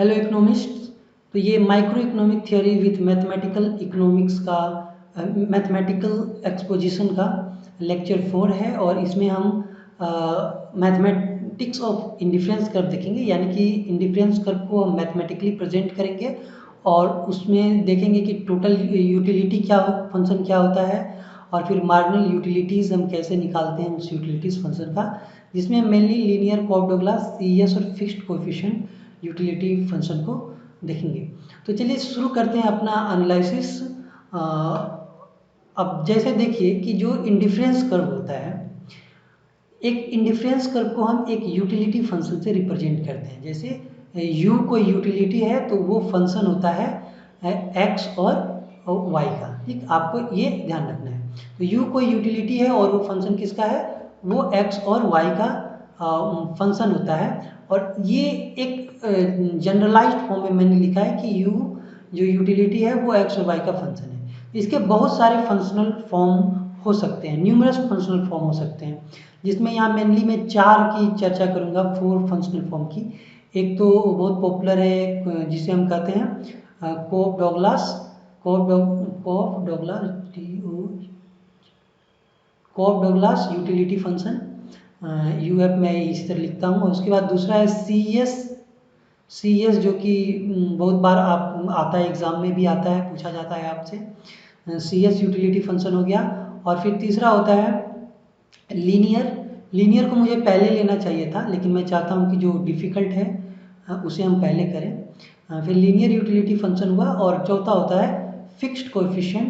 Hello economists. तो ये micro economic theory with mathematical economics का मैथमेटिकल एक्सपोजिशन का लेक्चर 4 है और इसमें हम मैथमेटिक्स ऑफ इंडिफरेंस कर्व देखेंगे, यानी कि इंडिफरेंस कर्व को हम मैथमेटिकली प्रेजेंट करेंगे और उसमें देखेंगे कि टोटल यूटिलिटी क्या फंक्शन क्या होता है और फिर मार्जिनल यूटिलिटीज़ हम कैसे निकालते हैं उस यूटिलिटीज़ फंक्शन का, जिसमें मेनली लीनियर कॉफ-डोगलास सीएस और फिक्स्ड कोएफिशिएंट यूटिलिटी फंक्शन को देखेंगे। तो चलिए शुरू करते हैं अपना एनालिसिस। अब जैसे देखिए कि जो इंडिफरेंस कर्व होता है, एक इंडिफरेंस कर्व को हम एक यूटिलिटी फंक्शन से रिप्रेजेंट करते हैं। जैसे u कोई यूटिलिटी है तो वो फंक्शन होता है x और y का। ठीक, आपको ये ध्यान रखना है। तो u कोई यूटिलिटी है और वो फंक्शन किसका है, वो x और y का फंक्शन होता है। और ये एक जनरलाइज्ड फॉर्म में मैंने लिखा है कि u जो यूटिलिटी है वो x और y का फंक्शन है। इसके बहुत सारे फंक्शनल फॉर्म हो सकते हैं, न्यूमरस फंक्शनल फॉर्म हो सकते हैं, जिसमें यहाँ मेनली मैं 4 की चर्चा करूँगा, 4 फंक्शनल फॉर्म की। एक तो बहुत पॉपुलर है जिसे हम कहते हैं कॉफ-डोगलास कॉफ-डोगलास यूटिलिटी फंक्शन, यूएफ मैं इसी तरह लिखता हूँ। और उसके बाद दूसरा है सी एस जो कि बहुत बार आप आता है, एग्जाम में भी आता है, पूछा जाता है आपसे। सी एस यूटिलिटी फंक्शन हो गया। और फिर तीसरा होता है लीनियर को मुझे पहले लेना चाहिए था, लेकिन मैं चाहता हूँ कि जो डिफ़िकल्ट है उसे हम पहले करें। फिर लीनियर यूटिलिटी फंक्शन हुआ और चौथा होता है फिक्स्ड कोएफिशिएंट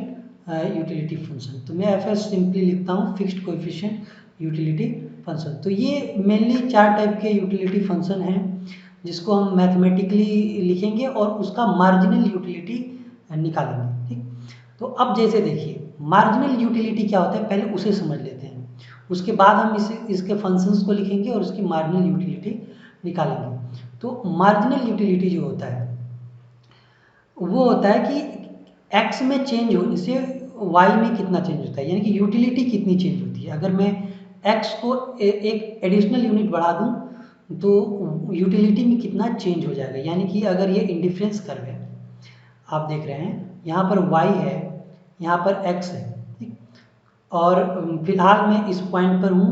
यूटिलिटी फंक्शन। तो मैं एफ एस सिंपली लिखता हूँ, फिक्स्ड कोएफिशिएंट यूटिलिटी फंक्शन। तो ये मेनली 4 टाइप के यूटिलिटी फंक्शन हैं जिसको हम मैथमेटिकली लिखेंगे और उसका मार्जिनल यूटिलिटी निकालेंगे। ठीक, तो अब जैसे देखिए मार्जिनल यूटिलिटी क्या होता है, पहले उसे समझ लेते हैं। उसके बाद हम इसके फंक्शंस को लिखेंगे और उसकी मार्जिनल यूटिलिटी निकालेंगे। तो मार्जिनल यूटिलिटी जो होता है वो होता है कि x में चेंज होने से y में कितना चेंज होता है, यानी कि यूटिलिटी कितनी चेंज होती है। अगर मैं x को एक एडिशनल यूनिट बढ़ा दूं तो यूटिलिटी में कितना चेंज हो जाएगा। यानी कि अगर ये इंडिफरेंस कर्व है, आप देख रहे हैं यहाँ पर y है, यहाँ पर x है। ठीक, और फिलहाल मैं इस पॉइंट पर हूँ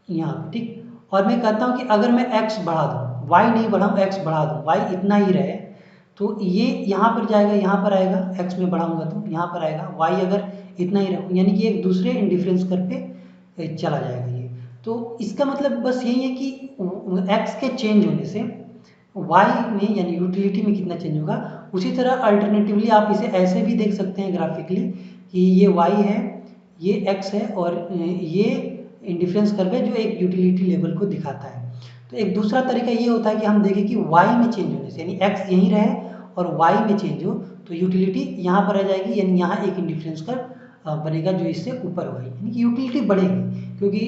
यहाँ पर। ठीक, और मैं कहता हूँ कि अगर मैं x बढ़ा दूँ, y नहीं बढ़ाऊँ, x बढ़ा दूँ, y इतना ही रहे, तो ये यहाँ पर जाएगा, यहाँ पर आएगा, x में बढ़ाऊंगा तो यहाँ पर आएगा, y अगर इतना ही रखूँ, यानी कि एक दूसरे इंडिफरेंस कर्व पे चला जाएगा ये। तो इसका मतलब बस यही है कि x के चेंज होने से y में यानी यूटिलिटी में कितना चेंज होगा। उसी तरह अल्टरनेटिवली आप इसे ऐसे भी देख सकते हैं ग्राफिकली कि ये y है, ये x है और ये इंडिफरेंस कर्व है जो एक यूटिलिटी लेवल को दिखाता है। तो एक दूसरा तरीका ये होता है कि हम देखें कि y में चेंज होने से, यानी x यहीं रहे और y में चेंज हो तो यूटिलिटी यहाँ पर आ जाएगी, यानी यहाँ एक इंडिफरेंस कर्व बनेगा जो इससे ऊपर होगा, यानी कि यूटिलिटी बढ़ेगी। क्योंकि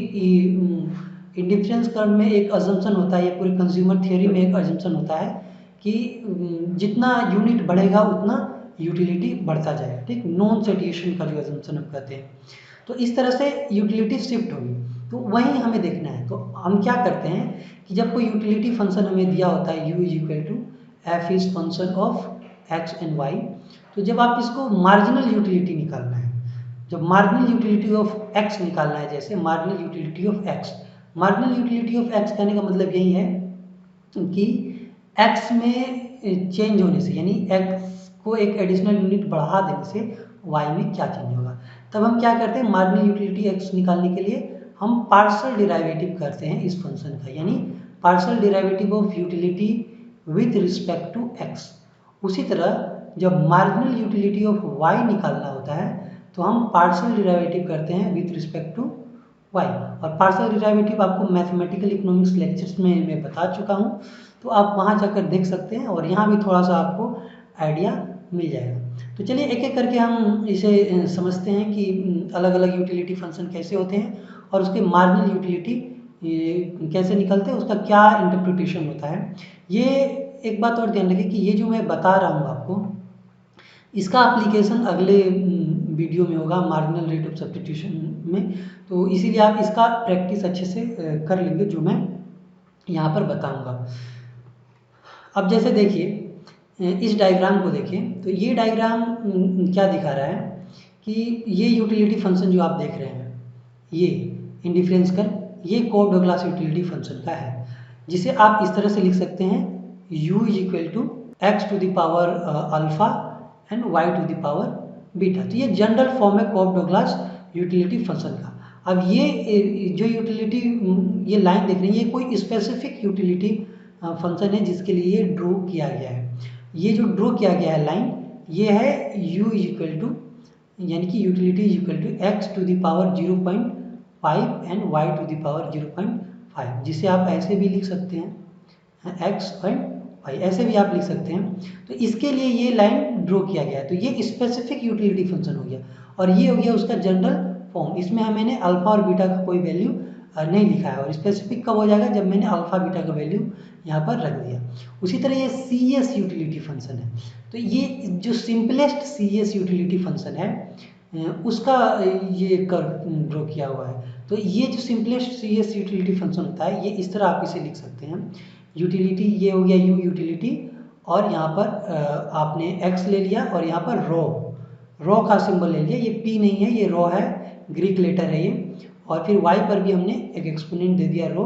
इंडिफरेंस कर्व में एक अजम्पशन होता है, या पूरे कंज्यूमर थियोरी में एक अजम्पशन होता है कि जितना यूनिट बढ़ेगा उतना यूटिलिटी बढ़ता जाएगा। ठीक, नॉन सैटिस्फैक्शन का जो अजम्पशन हम कहते हैं। तो इस तरह से यूटिलिटी शिफ्ट होगी, तो वहीं हमें देखना है। तो हम क्या करते हैं कि जब कोई यूटिलिटी फंक्शन हमें दिया होता है u is equal to f is function of x and y, तो जब आप इसको मार्जिनल यूटिलिटी निकालना है, जब मार्जिनल यूटिलिटी ऑफ एक्स निकालना है, जैसे marginal utility of x, marginal utility of x कहने का मतलब यही है कि एक्स में चेंज होने से, यानी एक्स को एक एडिशनल यूनिट बढ़ा देने से वाई में क्या चेंज होगा। तब हम क्या करते हैं, मार्जिनल यूटिलिटी एक्स निकालने के लिए हम पार्शियल डिराइवेटिव करते हैं इस फंक्शन का, यानी partial derivative of utility with respect to x. उसी तरह जब मार्जिनल यूटिलिटी ऑफ वाई निकालना होता है तो हम पार्शियल डिराइवेटिव करते हैं विथ रिस्पेक्ट टू वाई। और पार्शियल डिराइवेटिव आपको मैथमेटिकल इकोनॉमिक्स लेक्चर्स में मैं बता चुका हूँ, तो आप वहाँ जाकर देख सकते हैं और यहाँ भी थोड़ा सा आपको आइडिया मिल जाएगा। तो चलिए एक एक करके हम इसे समझते हैं कि अलग अलग यूटिलिटी फंक्शन कैसे होते हैं और उसके मार्जिनल यूटिलिटी कैसे निकलते हैं, उसका क्या इंटरप्रिटेशन होता है। ये एक बात और ध्यान रखें कि ये जो मैं बता रहा हूँ आपको, इसका एप्लीकेशन अगले वीडियो में होगा मार्जिनल रेट ऑफ सब्स्टिट्यूशन में, तो इसीलिए आप इसका प्रैक्टिस अच्छे से कर लेंगे जो मैं यहाँ पर बताऊँगा। अब जैसे देखिए इस डायग्राम को देखें, तो ये डायग्राम क्या दिखा रहा है कि ये यूटिलिटी फंक्शन जो आप देख रहे हैं, ये इंडिफरेंस कर्व, ये कोप डगलास यूटिलिटी फंक्शन का है, जिसे आप इस तरह से लिख सकते हैं u is equal to x to the power alpha and y to the power beta. तो ये जनरल फॉर्म है कोप डगलास यूटिलिटी फंक्शन का। अब ये जो यूटिलिटी ये लाइन देख रही है, ये कोई स्पेसिफिक यूटिलिटी फंक्शन है जिसके लिए ड्रॉ किया गया है। ये जो ड्रॉ किया गया है लाइन, ये है u इज इक्वल टू, यानी कि utility is equal to x to the power 0.5 and y to the power 0.5, जिसे आप ऐसे भी लिख सकते हैं एक्स एंड वाई, ऐसे भी आप लिख सकते हैं। तो इसके लिए ये लाइन ड्रॉ किया गया है। तो ये स्पेसिफिक यूटिलिटी फंक्शन हो गया, और ये हो गया उसका जनरल फॉर्म। इसमें मैंने अल्फा और बीटा का कोई वैल्यू नहीं लिखा है, और स्पेसिफिक कब हो जाएगा, जब मैंने अल्फा बीटा का वैल्यू यहाँ पर रख दिया। उसी तरह ये सी एस यूटिलिटी फंक्शन है। तो ये जो simplest C S utility function है उसका ये कर्व ड्रॉ किया हुआ है। तो ये जो simplest C S utility function होता है, ये इस तरह आप इसे लिख सकते हैं। यूटिलिटी ये हो गया यू यूटिलिटी, और यहाँ पर आपने एक्स ले लिया, और यहाँ पर रो का सिंबल ले लिया। ये पी नहीं है, ये रो है, ग्रीक लेटर है ये। और फिर y पर भी हमने एक एक्सपोनेंट दे दिया रो,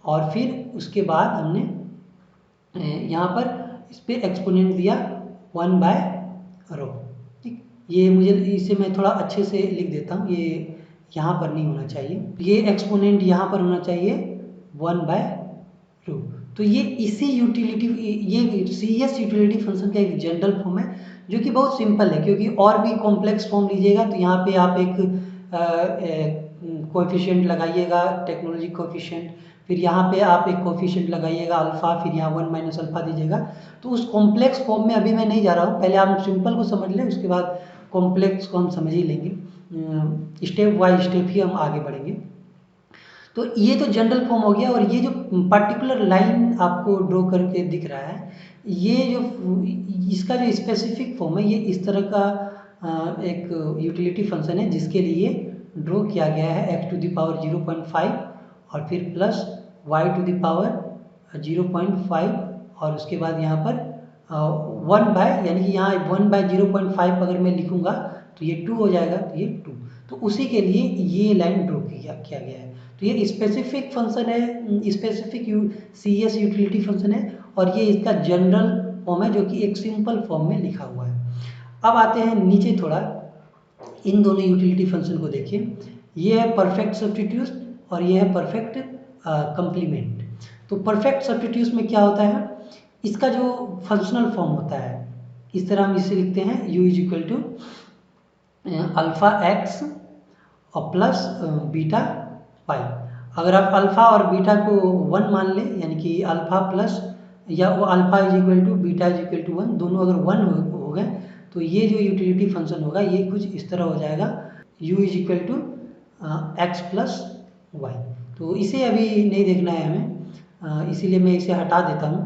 और फिर उसके बाद हमने यहाँ पर इस पर एक्सपोनेंट दिया 1/रो। ठीक, ये मुझे इसे मैं थोड़ा अच्छे से लिख देता हूँ, ये यहाँ पर नहीं होना चाहिए, ये एक्सपोनेंट यहाँ पर होना चाहिए 1/रो। तो ये इसी यूटिलिटी, ये सी एस यूटिलिटी फंक्शन का एक जनरल फॉर्म है, जो कि बहुत सिंपल है। क्योंकि और भी कॉम्प्लेक्स फॉर्म लीजिएगा तो यहाँ पे आप एक कोएफिशिएंट लगाइएगा, टेक्नोलॉजी कोएफिशिएंट, फिर यहाँ पे आप एक कोएफिशिएंट लगाइएगा अल्फा, फिर यहाँ 1 माइनस अल्फा दीजिएगा। तो उस कॉम्प्लेक्स फॉर्म में अभी मैं नहीं जा रहा हूँ, पहले आप सिंपल को समझ लें, उसके बाद कॉम्प्लेक्स को हम समझ ही लेंगे। स्टेप बाय स्टेप ही हम आगे बढ़ेंगे। तो ये तो जनरल फॉर्म हो गया, और ये जो पर्टिकुलर लाइन आपको ड्रॉ करके दिख रहा है, ये जो इसका जो स्पेसिफिक फॉर्म है, ये इस तरह का एक यूटिलिटी फंक्शन है, जिसके लिए ड्रॉ किया गया है एक्स टू द पावर 0.5 और फिर plus y to the power 0.5, और उसके बाद यहाँ पर 1 बाय, यानी कि यहाँ 1/0.5 अगर मैं लिखूँगा तो ये 2 हो जाएगा, तो ये 2। तो उसी के लिए ये लाइन ड्रॉ किया गया है। तो ये स्पेसिफिक फंक्शन है, specific C S utility function है, और ये इसका जनरल फॉर्म है, जो कि एक सिंपल फॉर्म में लिखा हुआ है। अब आते हैं नीचे थोड़ा, इन दोनों यूटिलिटी फंक्शन को देखिए। ये है परफेक्ट सब्स्टिट्यूट और ये है परफेक्ट कंप्लीमेंट। तो परफेक्ट सब्स्टिट्यूट में क्या होता है, इसका जो फंक्शनल फॉर्म होता है, इस तरह हम इसे लिखते हैं u is equal to alpha x और प्लस बीटा वाई। अगर आप अल्फा और बीटा को 1 मान लें, यानी कि अल्फा प्लस या वो alpha is equal to beta is equal to 1, दोनों अगर 1 हो गए, तो ये जो यूटिलिटी फंक्शन होगा ये कुछ इस तरह हो जाएगा, u is equal to x plus y. तो इसे अभी नहीं देखना है हमें, इसीलिए मैं इसे हटा देता हूँ।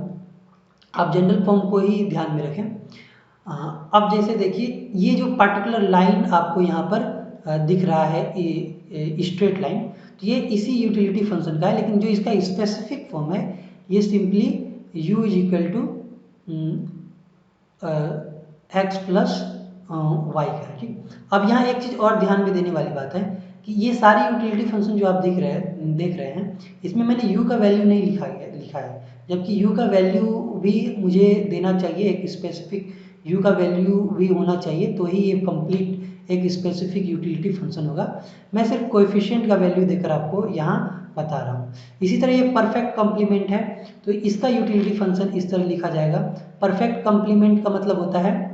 आप जनरल फॉर्म को ही ध्यान में रखें। अब जैसे देखिए, ये जो पर्टिकुलर लाइन आपको यहाँ पर दिख रहा है, स्ट्रेट लाइन, तो ये इसी यूटिलिटी फंक्शन का है, लेकिन जो इसका स्पेसिफिक फॉर्म है, ये simply u is equal to x plus y का है। ठीक, अब यहाँ एक चीज़ और ध्यान में देने वाली बात है कि ये सारी यूटिलिटी फंक्शन जो आप देख रहे हैं, इसमें मैंने u का वैल्यू नहीं लिखा है, जबकि u का वैल्यू भी मुझे देना चाहिए, एक स्पेसिफिक u का वैल्यू भी होना चाहिए, तो ही ये कंप्लीट एक स्पेसिफिक यूटिलिटी फंक्शन होगा। मैं सिर्फ कोएफिशिएंट का वैल्यू देकर आपको यहाँ बता रहा हूँ। इसी तरह ये परफेक्ट कॉम्प्लीमेंट है, तो इसका यूटिलिटी फंक्शन इस तरह लिखा जाएगा। परफेक्ट कॉम्प्लीमेंट का मतलब होता है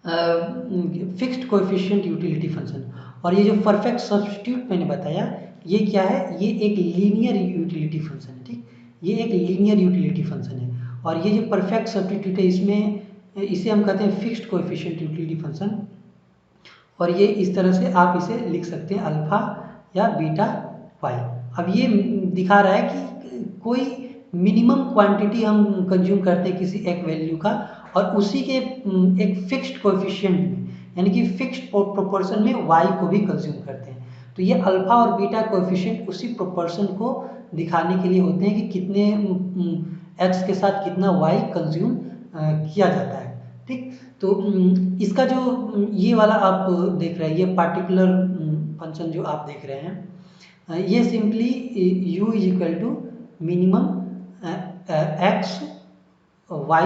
फिक्स्ड कोएफिशिएंट यूटिलिटी फंक्शन, और ये जो परफेक्ट सब्स्टिट्यूट मैंने बताया, ये क्या है, ये एक लीनियर यूटिलिटी फंक्शन है। ठीक, ये एक लीनियर यूटिलिटी फंक्शन है, और ये जो परफेक्ट सब्स्टिट्यूट है, इसमें इसे हम कहते हैं फिक्स्ड कोएफिशिएंट यूटिलिटी फंक्शन, और ये इस तरह से आप इसे लिख सकते हैं अल्फा या बीटा वाई। अब ये दिखा रहा है कि कोई मिनिमम क्वांटिटी हम कंज्यूम करते हैं किसी एक वैल्यू का, और उसी के एक फिक्स्ड कोएफिशिएंट में, यानी कि फिक्स्ड प्रोपोर्शन में y को भी कंज्यूम करते हैं। तो ये अल्फा और बीटा कोएफिशिएंट उसी प्रोपोर्शन को दिखाने के लिए होते हैं कि कितने x के साथ कितना y कंज्यूम किया जाता है। ठीक, तो इसका जो ये वाला आप देख रहे हैं, ये पार्टिकुलर फंक्शन जो आप देख रहे हैं, ये simply u is equal to minimum x y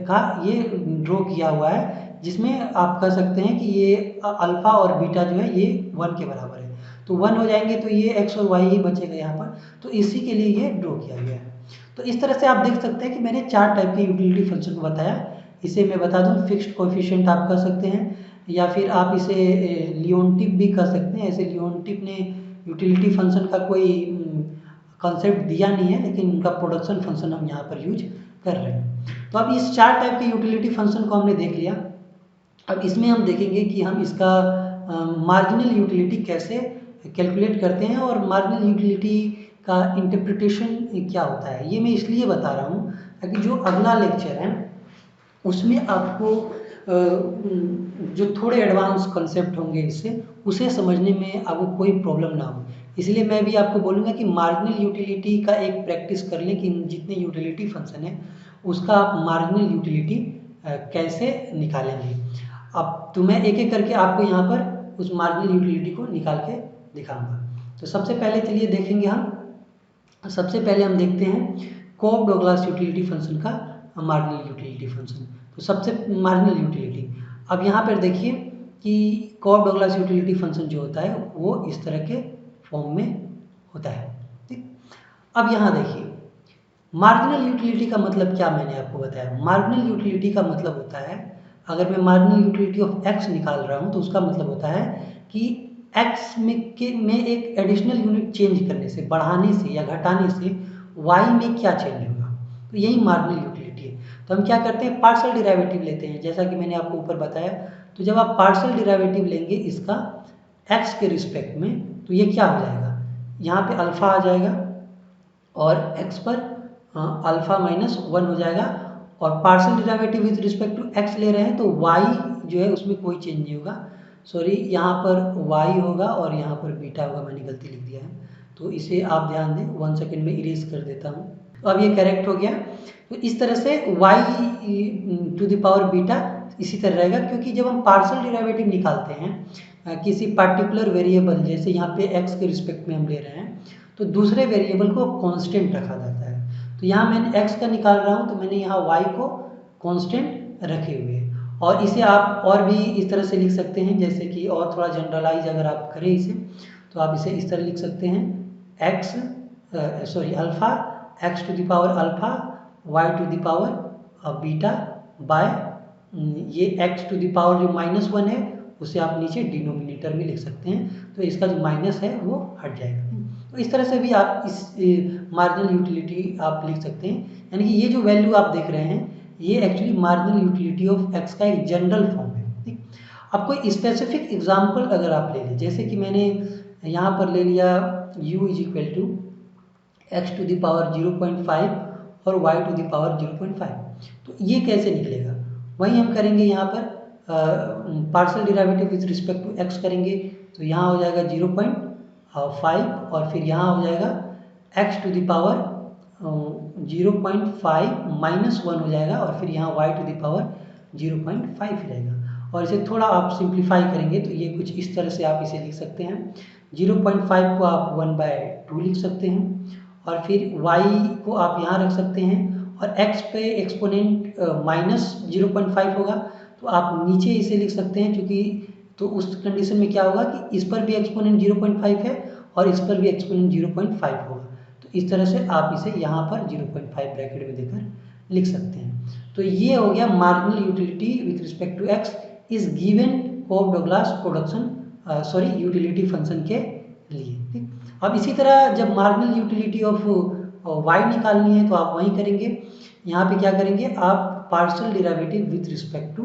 का ये ड्रॉ किया हुआ है, जिसमें आप कह सकते हैं कि ये अल्फा और बीटा जो है ये 1 के बराबर है। तो 1 हो जाएंगे तो ये x और y ही बचेगा यहाँ पर, तो इसी के लिए ये ड्रॉ किया गया है। तो इस तरह से आप देख सकते हैं कि मैंने 4 टाइप के यूटिलिटी फंक्शन को बताया। इसे मैं बता दूं, फिक्स्ड कोएफिशिएंट आप कह सकते हैं, या फिर आप इसे लियोनटिफ भी कह सकते हैं। ऐसे लियोनटिफ ने यूटिलिटी फंक्शन का कोई कॉन्सेप्ट दिया नहीं है, लेकिन उनका प्रोडक्शन फंक्शन हम यहाँ पर यूज कर रहे हैं। तो अब इस 4 टाइप के यूटिलिटी फंक्शन को हमने देख लिया। अब इसमें हम देखेंगे कि हम इसका मार्जिनल यूटिलिटी कैसे कैलकुलेट करते हैं और मार्जिनल यूटिलिटी का इंटरप्रिटेशन क्या होता है। ये मैं इसलिए बता रहा हूँ ताकि जो अगला लेक्चर है उसमें आपको जो थोड़े एडवांस कंसेप्ट होंगे इससे, उसे समझने में आपको कोई प्रॉब्लम ना हो। इसलिए मैं भी आपको बोलूँगा कि मार्जिनल यूटिलिटी का एक प्रैक्टिस कर लें कि जितने यूटिलिटी फंक्शन है उसका आप मार्जिनल यूटिलिटी कैसे निकालेंगे। अब तो मैं एक एक करके आपको यहाँ पर उस मार्जिनल यूटिलिटी को निकाल के दिखाऊंगा। तो सबसे पहले चलिए देखेंगे सबसे पहले हम देखते हैं कोब डोगलास यूटिलिटी फंक्शन का मार्जिनल यूटिलिटी फंक्शन। तो सबसे मार्जिनल यूटिलिटी, अब यहाँ पर देखिए कि कोब डोगलास यूटिलिटी फंक्शन जो होता है वो इस तरह के फॉर्म में होता है। ठीक, अब यहाँ देखिए मार्जिनल यूटिलिटी का मतलब क्या मैंने आपको बताया। मार्जिनल यूटिलिटी का मतलब होता है, अगर मैं मार्जिनल यूटिलिटी ऑफ x निकाल रहा हूँ तो उसका मतलब होता है कि x में एक एडिशनल यूनिट चेंज करने से, बढ़ाने से या घटाने से y में क्या चेंज होगा, तो यही मार्जिनल यूटिलिटी है। तो हम क्या करते हैं, पार्शियल डिराइवेटिव लेते हैं, जैसा कि मैंने आपको ऊपर बताया। तो जब आप पार्शियल डिराइवेटिव लेंगे इसका x के रिस्पेक्ट में, तो ये क्या हो जाएगा, यहाँ पे अल्फा आ जाएगा और x पर अल्फा माइनस 1 हो जाएगा, और partial derivative with respect to x ले रहे हैं तो y जो है उसमें कोई चेंज नहीं होगा। सॉरी, यहाँ पर y होगा और यहाँ पर बीटा होगा, मैंने गलती लिख दिया है, तो इसे आप ध्यान दें। 1 सेकेंड में इरेज कर देता हूँ। तो अब ये करेक्ट हो गया। तो इस तरह से y to the power beta इसी तरह रहेगा, क्योंकि जब हम पार्शियल डिराइवेटिव निकालते हैं किसी पार्टिकुलर वेरिएबल, जैसे यहाँ पे x के रिस्पेक्ट में हम ले रहे हैं, तो दूसरे वेरिएबल को कांस्टेंट रखा जाता है। तो यहाँ मैंने x का निकाल रहा हूँ तो मैंने यहाँ y को कांस्टेंट रखे हुए हैं। और इसे आप और भी इस तरह से लिख सकते हैं, जैसे कि और थोड़ा जनरलाइज अगर आप करें इसे, तो आप इसे इस तरह लिख सकते हैं alpha x to the power alpha y to the power beta by ये x टू द पावर जो -1 है उसे आप नीचे डिनोमिनेटर में लिख सकते हैं, तो इसका जो माइनस है वो हट जाएगा। तो इस तरह से भी आप इस मार्जिनल यूटिलिटी आप लिख सकते हैं, यानी कि ये जो वैल्यू आप देख रहे हैं ये actually marginal utility of x का एक जनरल फॉर्म है। ठीक, अब कोई स्पेसिफिक एग्जांपल अगर आप ले लें, जैसे कि मैंने यहाँ पर ले लिया u is equal to x to the power 0.5 और y टू द पावर 0.5, तो ये कैसे निकलेगा, वही हम करेंगे। यहाँ पर partial derivative with respect to x करेंगे, तो यहाँ हो जाएगा 0.5 और फिर यहाँ हो जाएगा x to the power 0.5 minus 1 हो जाएगा, और फिर यहाँ y टू द पावर 0.5 रहेगा। और इसे थोड़ा आप सिंप्लीफाई करेंगे तो ये कुछ इस तरह से आप इसे लिख सकते हैं। 0.5 को आप 1/2 लिख सकते हैं, और फिर y को आप यहाँ रख सकते हैं, और x पे एक्सपोनेंट -0.5 होगा तो आप नीचे इसे लिख सकते हैं, क्योंकि तो उस कंडीशन में क्या होगा कि इस पर भी एक्सपोनेंट 0.5 है और इस पर भी एक्सपोनेंट 0.5 होगा। तो इस तरह से आप इसे यहाँ पर 0.5 ब्रैकेट में देकर लिख सकते हैं। तो ये हो गया marginal utility with respect to x is given Cobb Douglas production utility function के लिए। ठीक, अब इसी तरह जब मार्जिनल यूटिलिटी ऑफ y निकालनी है तो आप वही करेंगे। यहाँ पे क्या करेंगे, आप partial derivative with respect to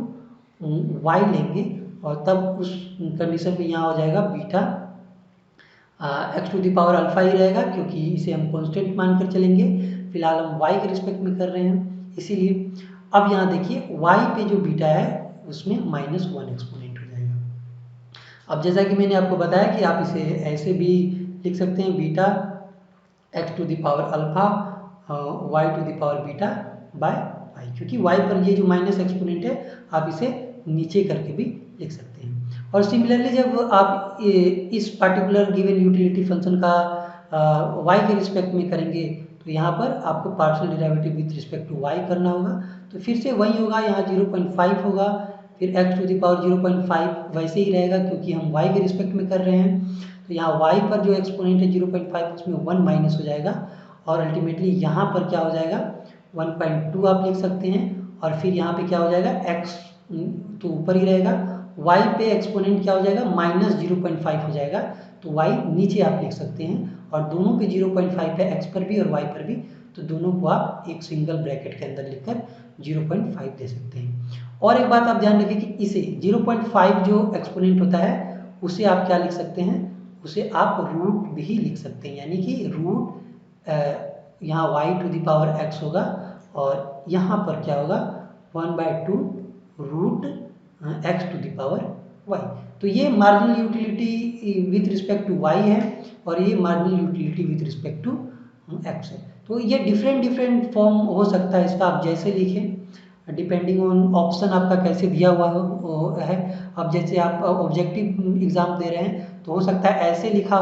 y लेंगे, और तब उस कंडीशन में यहाँ हो जाएगा beta x to the power alpha ही रहेगा, क्योंकि इसे हम कांस्टेंट मानकर चलेंगे। फिलहाल हम y के रिस्पेक्ट में कर रहे हैं, इसीलिए अब यहाँ देखिए y पे जो बीटा है उसमें -1 एक्सपोनेंट हो जाएगा। अब जैसा कि मैंने आपको बताया कि आप इसे ऐसे भी लिख सकते हैं, beta x to the power alpha y to the power beta by y, क्योंकि वाई पर ये जो माइनस एक्सपोनेंट है आप इसे नीचे करके भी लिख सकते हैं। और सिमिलरली जब आप इस पार्टिकुलर गिवन यूटिलिटी फंक्शन का वाई के रिस्पेक्ट में करेंगे तो यहाँ पर आपको partial derivative with respect to y करना होगा, तो फिर से वही होगा, यहाँ 0.5 होगा, फिर एक्स टू द पावर 0.5 वैसे ही रहेगा क्योंकि हम वाई के रिस्पेक्ट में कर रहे हैं। तो यहाँ वाई पर जो एक्सपोनेंट है 0.5 उसमें 1 माइनस हो जाएगा और अल्टीमेटली यहाँ पर क्या हो जाएगा 1.2 आप लिख सकते हैं। और फिर यहाँ पे क्या हो जाएगा x तो ऊपर ही रहेगा, y पे एक्सपोनेंट क्या हो जाएगा -0.5 हो जाएगा, तो y नीचे आप लिख सकते हैं और दोनों पे 0.5 है, x पर भी और y पर भी, तो दोनों को आप एक सिंगल ब्रैकेट के अंदर लिखकर 0.5 दे सकते हैं। और एक बात आप ध्यान रखिए कि इसे 0.5 जो एक्सपोनेंट होता है उसे आप क्या लिख सकते हैं, उसे आप रूट भी लिख सकते हैं, यानी कि रूट यहाँ y to the power x होगा और यहाँ पर क्या होगा 1/2 root x to the power y। तो ये marginal utility with respect to y है और ये marginal utility with respect to x है। तो ये डिफरेंट फॉर्म हो सकता है इसका, आप जैसे लिखें डिपेंडिंग ऑन ऑप्शन आपका कैसे दिया हुआ है। अब जैसे आप ऑब्जेक्टिव एग्जाम दे रहे हैं तो हो सकता है ऐसे लिखा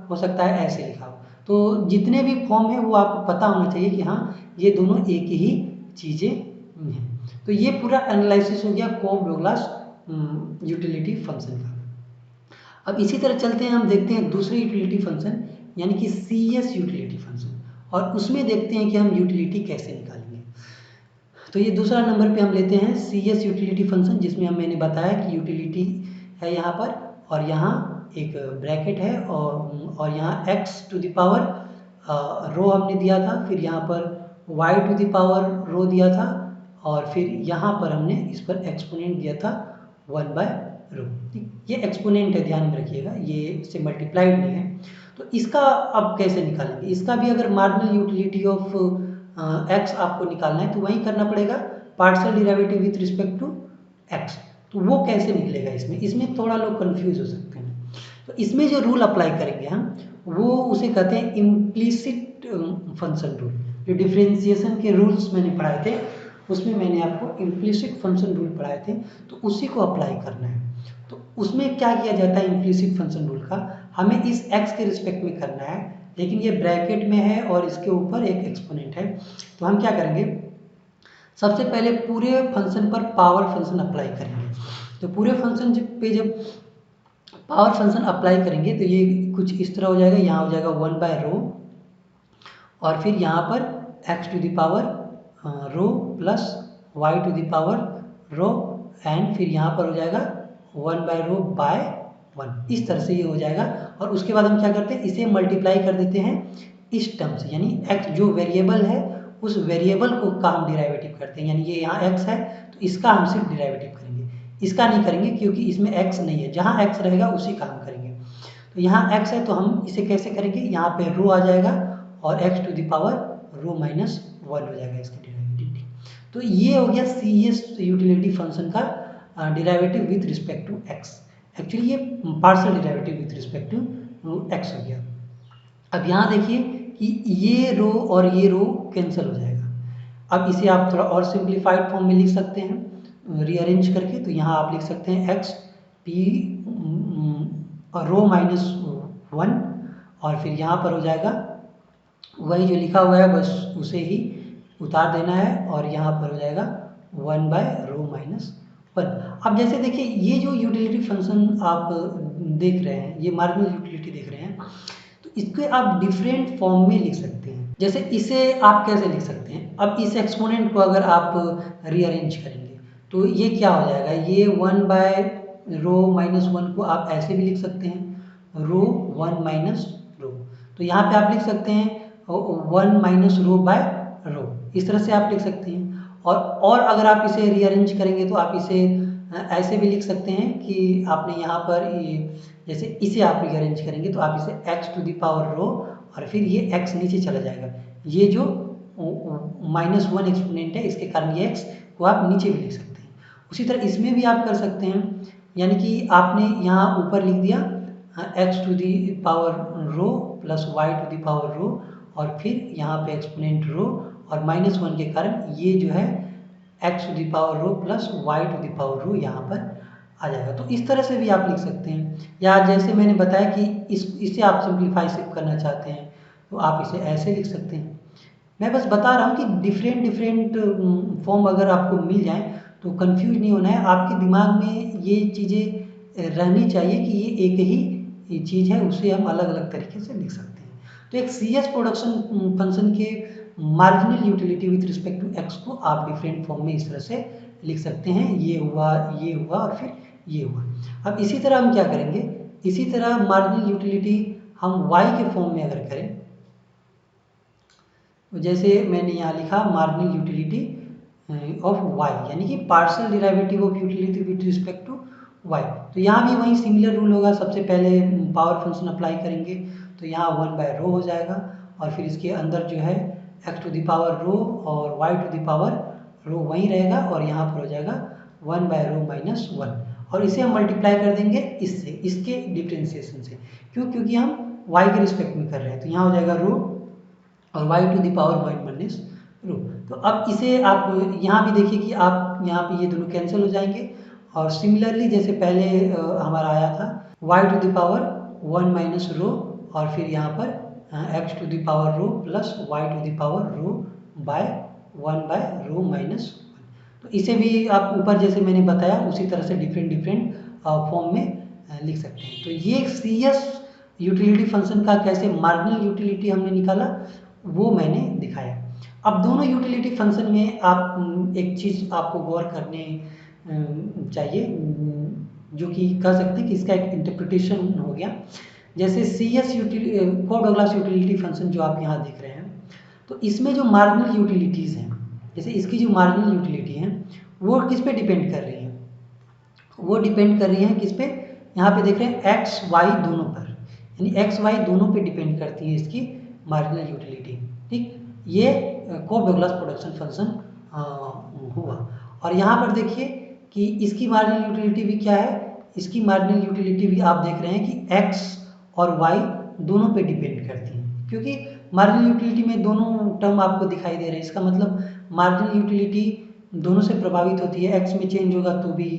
हो सकता है ऐसे लिखा हो, तो जितने भी फॉर्म है वो आपको पता होना चाहिए कि हाँ ये दोनों एक ही चीज़ें हैं। तो ये पूरा एनालिसिस हो गया कोह-डोगलास यूटिलिटी फंक्शन का। अब इसी तरह चलते हैं, हम देखते हैं दूसरे यूटिलिटी फंक्शन यानी कि CS यूटिलिटी फंक्शन, और उसमें देखते हैं कि हम यूटिलिटी कैसे निकालेंगे। तो ये दूसरा नंबर पे हम लेते हैं CS यूटिलिटी फंक्शन, जिसमें मैंने बताया कि यूटिलिटी है यहाँ पर और यहाँ एक ब्रैकेट है और यहाँ x टू द पावर रो हमने दिया था, फिर यहाँ पर y टू द पावर रो दिया था और फिर यहाँ पर हमने इस पर एक्सपोनेंट दिया था 1/रो। ये एक्सपोनेंट है, ध्यान में रखिएगा, ये इससे मल्टीप्लाइड नहीं है। तो इसका अब कैसे निकालेंगे, इसका भी अगर मार्जिनल यूटिलिटी ऑफ x आपको निकालना है तो वही करना पड़ेगा, partial derivative with respect to x। तो वो कैसे निकलेगा, इसमें थोड़ा लोग कंफ्यूज हो सकते हैं। तो इसमें जो रूल अप्लाई करेंगे हम वो उसे कहते हैं इम्प्लिसिट फंक्शन रूल। जो डिफरेंशिएशन के रूल्स मैंने पढ़ाए थे उसमें मैंने आपको इम्प्लिसिट फंक्शन रूल पढ़ाए थे, तो उसी को अप्लाई करना है। तो उसमें क्या किया जाता है इम्प्लिसिट फंक्शन रूल का, हमें इस x के रिस्पेक्ट में करना है लेकिन ये ब्रैकेट में है और इसके ऊपर एक एक्सपोनेंट है। तो हम क्या करेंगे, सबसे पहले पूरे फंक्शन पर पावर फंक्शन अप्लाई करेंगे। तो पूरे फंक्शन पे जब पावर फंक्शन अप्लाई करेंगे तो ये कुछ इस तरह हो जाएगा, यहाँ हो जाएगा 1/रो और फिर यहाँ पर x to the power rho plus y to the power rho and फिर यहाँ पर हो जाएगा 1/रो बाय 1, इस तरह से ये हो जाएगा। और उसके बाद हम क्या करते हैं, इसे मल्टीप्लाई कर देते हैं इस टर्म से, यानी x जो वेरिएबल है उस वेरिएबल को का हम डिराइवेटिव करते हैं, यानी ये यहाँ x है तो इसका हम सिर्फ डिराइवेटिव करेंगे, इसका नहीं करेंगे क्योंकि इसमें x नहीं है, जहाँ x रहेगा उसी का हम करेंगे। तो यहाँ x है तो हम इसे कैसे करेंगे, यहाँ पे रो आ जाएगा और x to the power rho minus 1 हो जाएगा इसका डिराइवेटिव। तो ये हो गया CS यूटिलिटी फंक्शन का derivative with respect to x। Actually ये partial derivative with respect to x हो गया। अब यहाँ देखिए कि ये रो और ये रो कैंसिल हो जाएगा। अब इसे आप थोड़ा और सिंप्लीफाइड फॉर्म में लिख सकते हैं रीअरेंज करके, तो यहाँ आप लिख सकते हैं x p रो माइनस 1 और फिर यहाँ पर हो जाएगा वही जो लिखा हुआ है बस उसे ही उतार देना है और यहाँ पर हो जाएगा 1/रो माइनस 1। अब जैसे देखिए ये जो यूटिलिटी फंक्शन आप देख रहे हैं, ये मार्जिनल यूटिलिटी देख रहे हैं, तो इसको आप डिफरेंट फॉर्म में लिख सकते हैं। जैसे इसे आप कैसे लिख सकते हैं, अब इस एक्सपोनेंट को अगर आप रीअरेंज करेंगे तो ये क्या हो जाएगा, ये 1/रो माइनस 1 को आप ऐसे भी लिख सकते हैं रो 1 माइनस रो। तो यहाँ पे आप लिख सकते हैं 1 माइनस रो बाय रो, इस तरह से आप लिख सकते हैं। और अगर आप इसे रीअरेंज करेंगे तो आप इसे ऐसे भी लिख सकते हैं कि आपने यहाँ पर जैसे इसे आप रीअरेंज करेंगे तो आप इसे x to the power rho और फिर ये x नीचे चला जाएगा, ये जो -1 एक्सपोनेंट है इसके कारण ये x को आप नीचे भी लिख सकते हैं। उसी तरह इसमें भी आप कर सकते हैं, यानी कि आपने यहाँ ऊपर लिख दिया x to the power rho plus y to the power rho और फिर यहाँ पे एक्सपोनेंट रो और -1 के कारण ये जो है x to the power rho plus y to the power rho यहाँ पर आ जाएगा। तो इस तरह से भी आप लिख सकते हैं, या जैसे मैंने बताया कि इसे आप सिंप्लीफाई सिर्फ करना चाहते हैं तो आप इसे ऐसे लिख सकते हैं। मैं बस बता रहा हूँ कि डिफरेंट फॉर्म अगर आपको मिल जाए तो कंफ्यूज नहीं होना है, आपके दिमाग में ये चीज़ें रहनी चाहिए कि ये एक ही चीज़ है, उसे हम अलग अलग तरीके से लिख सकते हैं। तो एक सी एस प्रोडक्शन फंक्शन के marginal utility with respect to x को आप डिफरेंट फॉर्म में इस तरह से लिख सकते हैं, ये हुआ और फिर ये हुआ। अब इसी तरह हम क्या करेंगे, इसी तरह मार्जिनल यूटिलिटी हम y के फॉर्म में अगर करें तो जैसे मैंने यहाँ लिखा मार्जिनल यूटिलिटी ऑफ y, यानी कि partial derivative of utility with respect to y। तो यहाँ भी वही सिमिलर रूल होगा, सबसे पहले पावर फंक्शन अप्लाई करेंगे तो यहाँ 1/रो हो जाएगा और फिर इसके अंदर जो है x to the power rho और y टू द पावर रो वहीं रहेगा और यहाँ पर हो जाएगा 1/रो माइनस 1 और इसे हम मल्टीप्लाई कर देंगे इससे, इसके डिफ्रेंसिएशन से। क्योंकि हम y के रिस्पेक्ट में कर रहे हैं तो यहाँ हो जाएगा रो और y to the power 1 minus rho. तो अब इसे आप यहाँ भी देखिए कि आप यहाँ पे ये दोनों कैंसिल हो जाएंगे और सिमिलरली जैसे पहले हमारा आया था y to the power 1 minus rho और फिर यहाँ पर x to the power rho plus y to the power rho by 1/रो माइनस 1। तो इसे भी आप ऊपर जैसे मैंने बताया उसी तरह से डिफरेंट फॉर्म में लिख सकते हैं। तो ये सी एस यूटिलिटी फंक्शन का कैसे मार्जिनल यूटिलिटी हमने निकाला वो मैंने दिखाया। अब दोनों यूटिलिटी फंक्शन में आप एक चीज़ आपको गौर करने चाहिए, जो कि कह सकते हैं कि इसका एक इंटरप्रिटेशन हो गया। जैसे C S Cobb Douglas utility function जो आप यहाँ देख रहे हैं, तो इसमें जो मार्जिनल यूटिलिटीज़ हैं, जैसे इसकी जो मार्जिनल यूटिलिटी हैं वो किस पे डिपेंड कर रही हैं, वो डिपेंड कर रही हैं किस पे, यहाँ पे देख रहे हैं एक्स वाई दोनों पर, यानी एक्स वाई दोनों पे डिपेंड करती है इसकी मार्जिनल यूटिलिटी। ठीक, ये कोड-डगलास प्रोडक्शन फंक्शन हुआ। और यहाँ पर देखिए कि इसकी मार्जिनल यूटिलिटी भी क्या है, इसकी मार्जिनल यूटिलिटी भी आप देख रहे हैं कि x और y दोनों पे डिपेंड करती हैं, क्योंकि मार्जिनल यूटिलिटी में दोनों टर्म आपको दिखाई दे रहे हैं। इसका मतलब मार्जिनल यूटिलिटी दोनों से प्रभावित होती है, x में चेंज होगा तो भी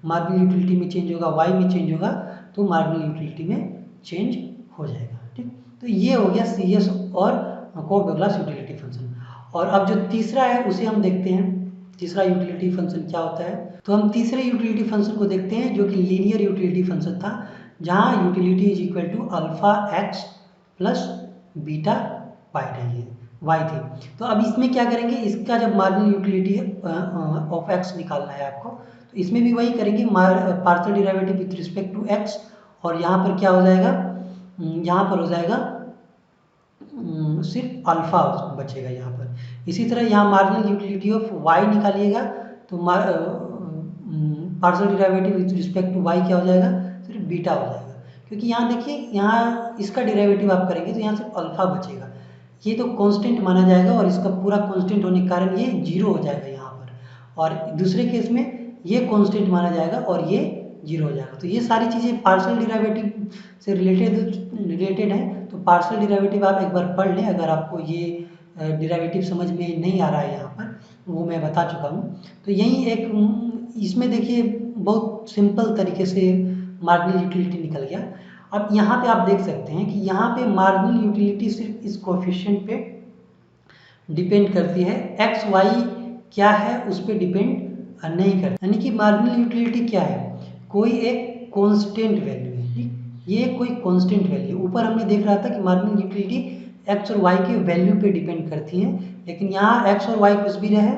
मार्जिनल यूटिलिटी में चेंज होगा, y में चेंज होगा तो मार्जिनल यूटिलिटी में चेंज हो जाएगा। ठीक, तो ये हो गया सी एस और कोड-डगलास यूटिलिटी फंक्शन। और अब जो तीसरा है उसे हम देखते हैं, तीसरा यूटिलिटी फंक्शन क्या होता है। तो हम तीसरे यूटिलिटी फंक्शन को देखते हैं जो कि लीनियर यूटिलिटी फंक्शन था, जहाँ utility is equal to alpha x plus beta y थी। तो अब इसमें क्या करेंगे, इसका जब मार्जिनल यूटिलिटी ऑफ एक्स निकालना है आपको, तो इसमें भी वही करेंगे, partial derivative with respect to x, और यहाँ पर क्या हो जाएगा, यहाँ पर हो जाएगा सिर्फ अल्फा बचेगा यहाँ पर। इसी तरह यहाँ मार्जिनल यूटिलिटी ऑफ वाई निकालिएगा तो partial derivative with respect to y क्या हो जाएगा, सिर्फ बीटा हो जाएगा। क्योंकि यहाँ देखिए, यहाँ इसका डेरिवेटिव आप करेंगे तो यहाँ सिर्फ अल्फा बचेगा, ये तो कांस्टेंट माना जाएगा और इसका पूरा कांस्टेंट होने के कारण ये जीरो हो जाएगा यहाँ पर, और दूसरे केस में ये कांस्टेंट माना जाएगा और ये जीरो हो जाएगा। तो ये सारी चीज़ें पार्शियल डेरिवेटिव से रिलेटेड हैं, तो पार्शियल डेरिवेटिव आप एक बार पढ़ लें अगर आपको ये डेरिवेटिव समझ में नहीं आ रहा है, यहाँ पर वो मैं बता चुका हूँ। तो यही एक इसमें देखिए बहुत सिंपल तरीके से मार्जिनल यूटिलिटी निकल गया। अब यहाँ पे आप देख सकते हैं कि यहाँ पे मार्जिनल यूटिलिटी सिर्फ इस कोएफिशिएंट पे डिपेंड करती है, एक्स वाई क्या है उस पर डिपेंड नहीं करती। यानी कि मार्जिनल यूटिलिटी क्या है, कोई एक कांस्टेंट वैल्यू है। ठीक, ये कोई कांस्टेंट वैल्यू, ऊपर हमने देख रहा था कि मार्जिनल यूटिलिटी एक्स और वाई के वैल्यू पे डिपेंड करती है, लेकिन यहाँ एक्स और वाई कुछ भी रहे,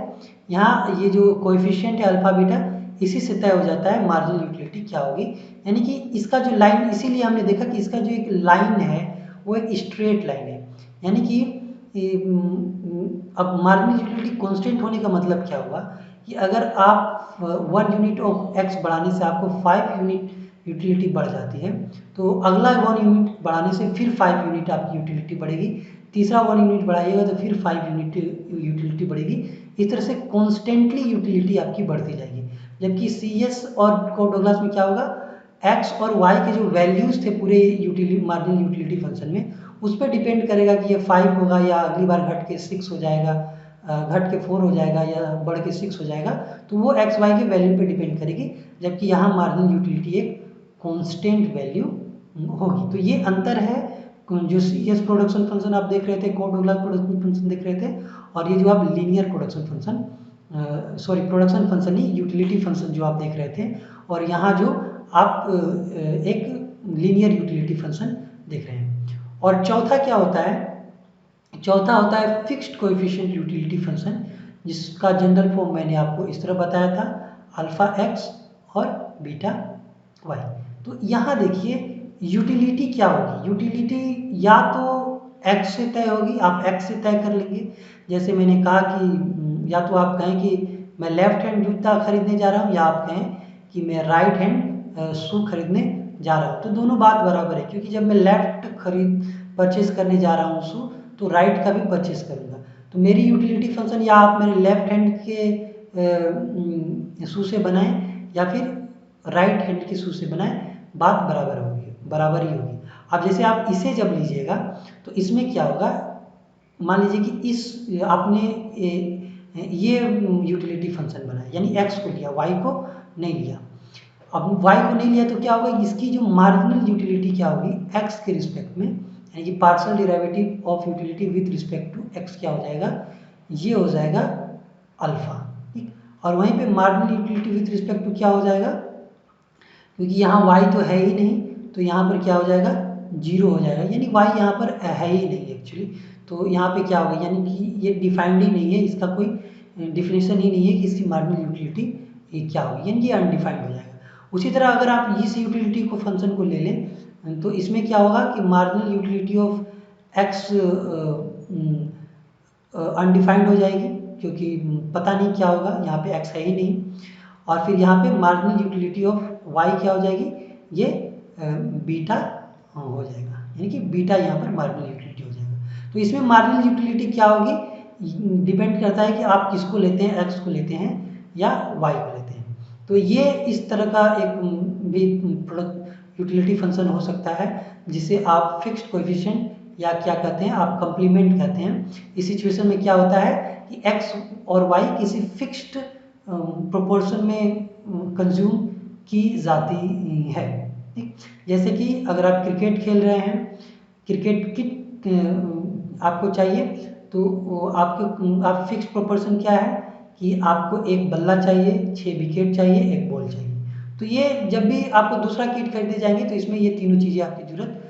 यहाँ ये जो कोएफिशिएंट है अल्फा बीटा, इसी से तय हो जाता है मार्जिनल यूटिलिटी क्या होगी। यानी कि इसका जो लाइन, इसीलिए हमने देखा कि इसका जो एक लाइन है वो एक स्ट्रेट लाइन है। यानी कि अब मार्जिनल यूटिलिटी कांस्टेंट होने का मतलब क्या हुआ कि अगर आप 1 यूनिट ऑफ एक्स बढ़ाने से आपको 5 यूनिट यूटिलिटी बढ़ जाती है, तो अगला 1 यूनिट बढ़ाने से फिर 5 यूनिट आपकी यूटिलिटी बढ़ेगी, तीसरा 1 यूनिट बढ़ाइएगा तो फिर 5 यूनिट यूटिलिटी बढ़ेगी। इस तरह से कॉन्स्टेंटली यूटिलिटी आपकी बढ़ती जाएगी। जबकि सी एस और कोड-डगलास में क्या होगा, एक्स और वाई के जो वैल्यूज थे पूरे मार्जिनल यूटिलिटी फंक्शन में, उस पर डिपेंड करेगा कि ये 5 होगा या अगली बार घट के 6 हो जाएगा, घट के 4 हो जाएगा या बढ़ के 6 हो जाएगा, तो वो एक्स वाई के वैल्यू पे डिपेंड करेगी, जबकि यहाँ मार्जिनल यूटिलिटी एक कांस्टेंट वैल्यू होगी। तो ये अंतर है जो CS प्रोडक्शन फंक्शन आप देख रहे थे, कोड डॉगलास प्रोडक्शन फंक्शन देख रहे थे, और ये जो आप linear production function, sorry production function नहीं, यूटिलिटी फंक्शन जो आप देख रहे थे, और यहाँ जो आप एक लीनियर यूटिलिटी फंक्शन देख रहे हैं। और चौथा क्या होता है, चौथा होता है फिक्स्ड कोएफिशिएंट यूटिलिटी फंक्शन, जिसका जनरल फॉर्म मैंने आपको इस तरह बताया था, अल्फा एक्स और बीटा वाई। तो यहाँ देखिए यूटिलिटी क्या होगी, यूटिलिटी या तो एक्स से तय होगी, आप एक्स से तय कर लेंगे। जैसे मैंने कहा कि या तो आप कहें कि मैं लेफ्ट हैंड जूता खरीदने जा रहा हूँ, या आप कहें कि मैं राइट हैंड शू खरीदने जा रहा हूँ, तो दोनों बात बराबर है, क्योंकि जब मैं लेफ्ट परचेज करने जा रहा हूँ शू, तो राइट का भी परचेज करूँगा। तो मेरी यूटिलिटी फंक्शन या आप मेरे लेफ्ट हैंड के शू से बनाएं या फिर राइट हैंड के शू से बनाएं, बात बराबर होगी, बराबर ही होगी। अब जैसे आप इसे जब लीजिएगा तो इसमें क्या होगा, मान लीजिए कि इस आपने ये यूटिलिटी फंक्शन बनाया, यानी एक्स को लिया, वाई को नहीं लिया। अब वाई को नहीं लिया तो क्या होगा, इसकी जो मार्जिनल यूटिलिटी क्या होगी एक्स के रिस्पेक्ट में, यानी कि partial derivative of utility with respect to x क्या हो जाएगा, ये हो जाएगा अल्फा, ठीक। और वहीं पे marginal utility with respect to क्या हो जाएगा, क्योंकि यहाँ y तो है ही नहीं, तो यहाँ पर क्या हो जाएगा, 0 हो जाएगा, यानी y यहाँ पर है ही नहीं एक्चुअली। तो यहाँ पे क्या होगा, यानी कि ये डिफाइंड ही नहीं है, इसका कोई डिफिनेशन ही नहीं है कि इसकी मार्जिनल यूटिलिटी क्या होगी, यानी कि अनडिफाइंड हो जाएगा। उसी तरह अगर आप इस यूटिलिटी को फंक्शन को ले लें तो इसमें क्या होगा कि marginal utility of x undefined हो जाएगी, क्योंकि पता नहीं क्या होगा, यहाँ पे x है ही नहीं। और फिर यहाँ पे मार्जिनल यूटिलिटी ऑफ y क्या हो जाएगी, ये बीटा हो जाएगा, यानी कि बीटा यहाँ पर मार्जिनल यूटिलिटी हो जाएगा। तो इसमें मार्जिनल यूटिलिटी क्या होगी, डिपेंड करता है कि आप किसको लेते हैं, x को लेते हैं या y को लेते हैं। तो ये इस तरह का एक भी प्रोडक्ट यूटिलिटी फंक्शन हो सकता है, जिसे आप फिक्स्ड कोएफिशिएंट या क्या कहते हैं, आप कंप्लीमेंट कहते हैं। इस सिचुएशन में क्या होता है कि x और y किसी फिक्स्ड प्रोपोर्शन में कंज्यूम की जाती है, ठीक। जैसे कि अगर आप क्रिकेट खेल रहे हैं, क्रिकेट किट आपको चाहिए, तो आप फिक्स्ड प्रोपोर्शन क्या है कि आपको एक बल्ला चाहिए, 6 विकेट चाहिए, एक बॉल चाहिए। तो ये जब भी आपको दूसरा किट खरीदे जाएंगे तो इसमें ये तीनों चीज़ें आपकी जरूरत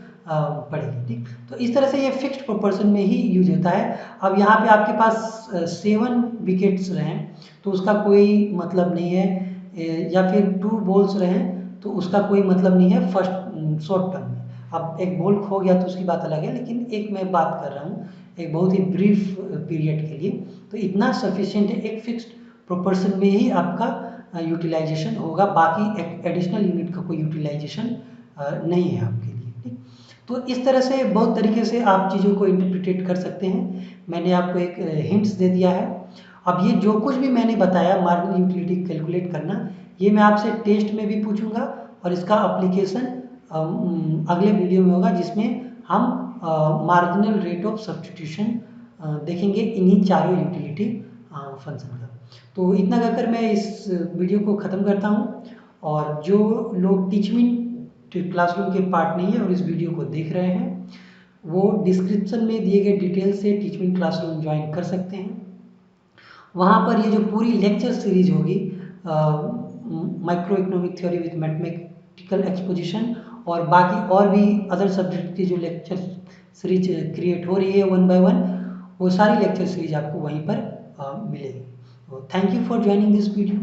पड़ेगी, ठीक। तो इस तरह से ये फिक्स्ड प्रोपोर्शन में ही यूज होता है। अब यहाँ पे आपके पास 7 विकेट्स रहें तो उसका कोई मतलब नहीं है, या फिर 2 बॉल्स रहें तो उसका कोई मतलब नहीं है फर्स्ट शॉर्ट टर्म में। अब एक बॉल खो गया तो उसकी बात अलग है, लेकिन एक मैं बात कर रहा हूँ एक बहुत ही ब्रीफ पीरियड के लिए, तो इतना सफिशिएंट है, एक फिक्स्ड प्रोपोर्शन में ही आपका यूटिलाइजेशन होगा, बाकी एडिशनल यूनिट का कोई यूटिलाइजेशन नहीं है आपके लिए, ठीक। तो इस तरह से बहुत तरीके से आप चीज़ों को इंटरप्रिटेट कर सकते हैं। मैंने आपको एक हिंट्स दे दिया है। अब ये जो कुछ भी मैंने बताया मार्जिनल यूटिलिटी कैलकुलेट करना, ये मैं आपसे टेस्ट में भी पूछूंगा, और इसका एप्लीकेशन अगले वीडियो में होगा, जिसमें हम मार्जिनल रेट ऑफ सब्स्टिट्यूशन देखेंगे इन्हीं चारों यूटिलिटी फंक्शन का। तो इतना कहकर मैं इस वीडियो को ख़त्म करता हूँ, और जो लोग टीचमिंट क्लासरूम के पार्ट नहीं है और इस वीडियो को देख रहे हैं, वो डिस्क्रिप्शन में दिए गए डिटेल से टीचमिंट क्लासरूम ज्वाइन कर सकते हैं। वहाँ पर ये जो पूरी लेक्चर सीरीज होगी, micro economic theory with mathematical exposition, और बाकी और भी अदर सब्जेक्ट की जो लेक्चर सीरीज क्रिएट हो रही है 1 by 1, वो सारी लेक्चर सीरीज आपको वहीं पर मिलेगी। Thank you for joining this video.